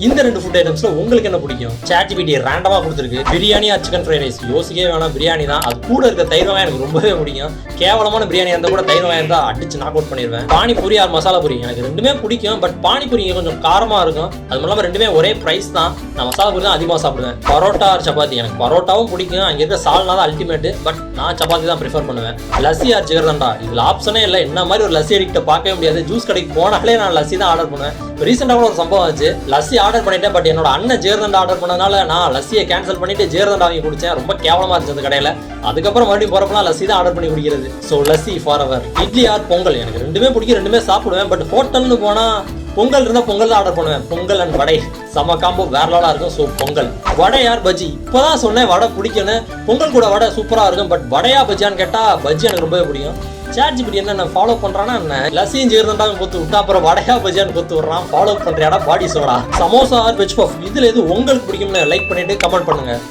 இந்த 2 ஃபுட் ஐட்டம்ஸ்ல உங்களுக்கு என்ன பிடிக்கும்? ChatGPT ரேண்டமா கொடுத்துருக்கு biryani or chicken fried rice. யோசிக்கவே வேணாம், பிரியாணி தான். அது கூட இருக்க தயிர் வெங்காயம் எனக்கு ரொம்பவே பிடிக்கும். கேவலமான பிரியாணி இருந்தா கூட தயிர் வெங்காயம் தான் அடிச்சு நாக் அவுட் பண்ணிடுவேன். பானிபூரி ஆர் மசாலா பூரி எனக்கு ரெண்டுமே பிடிக்கும். பட் பானிபூரி கொஞ்சம் காரமா இருக்கும். அது இல்லாம ரெண்டுமே ஒரே பிரைஸ் தான். நான் மசாலா பூரி தான் அதிகமாக சாப்பிடுவேன். பரோட்டா ஆர் சப்பாத்தி எனக்கு பரோட்டாவும் பிடிக்கும். அங்கே இருக்க சால்னா தான் அல்டிமேட். பட் நான் சப்பாத்தி தான் ப்ரிஃபர் பண்ணுவேன். லஸ்ஸி ஆர் ஜிகர்தண்டா இதுல ஆப்ஷனே இல்லை. என்ன மாதிரி ஒரு லஸ்ஸி அடிக்ட பார்க்கவே முடியாது. ஜூஸ் கடைக்கு போனாலே நான் லஸ்ஸி தான் ஆர்டர் பண்ணுவேன். ரீசெண்டாக கூட ஒரு சம்பவம் ஆச்சு. லஸ்ஸி ஆர்டர் பண்ணிட்டேன். பட் என்னோட அண்ணன் ஜிகர்தண்டா ஆர்டர் பண்ணதுனால நான் லஸ்ஸியை கேன்சல் பண்ணிட்டு ஜிகர்தண்டா வாங்கி குடிச்சேன். ரொம்ப கேவலமா இருந்துச்சு அந்த கடையில. அதுக்கப்புறம் மறுபடியும் போறப்பலாம் லஸ்ஸி தான் ஆர்டர் பண்ணி குடிக்கிறது. So lassi forever. Idli or pongal எனக்கு ரெண்டுமே பிடிக்கும், ரெண்டுமே சாப்பிடுவேன். பட் ஹோட்டல்னு போனா பொங்கல் இருந்தால் பொங்கல் தான் ஆர்டர் பண்ணுவேன். பொங்கல் அண்ட் வடை செம காம்போ வேற லெவலா இருக்கும். ஸோ பொங்கல். வடை யார் பஜ்ஜி இப்போதான் சொன்னேன் வடை பிடிக்கும்னு. பொங்கல் கூட வடை சூப்பரா இருக்கும். பட் வடையா பஜ்ஜியான்னு கேட்டா பஜ்ஜி எனக்கு ரொம்பவே பிடிக்கும். ChatGPT என்ன ஃபாலோ பண்றானா என்ன லஸ்ஸியும் ஜீர்ணண்டாவும் கொத்து விட்டா அப்புறம் வடையா பஜ்ஜியான்னு கொத்து விடுறான். ஃபாலோ பண்றியாடா பாடி சோடா. சமோசா ஆர் வெஜ் பஃப் இதுல எது உங்களுக்கு பிடிக்கும்னு லைக் பண்ணிட்டு கமெண்ட் பண்ணுங்க.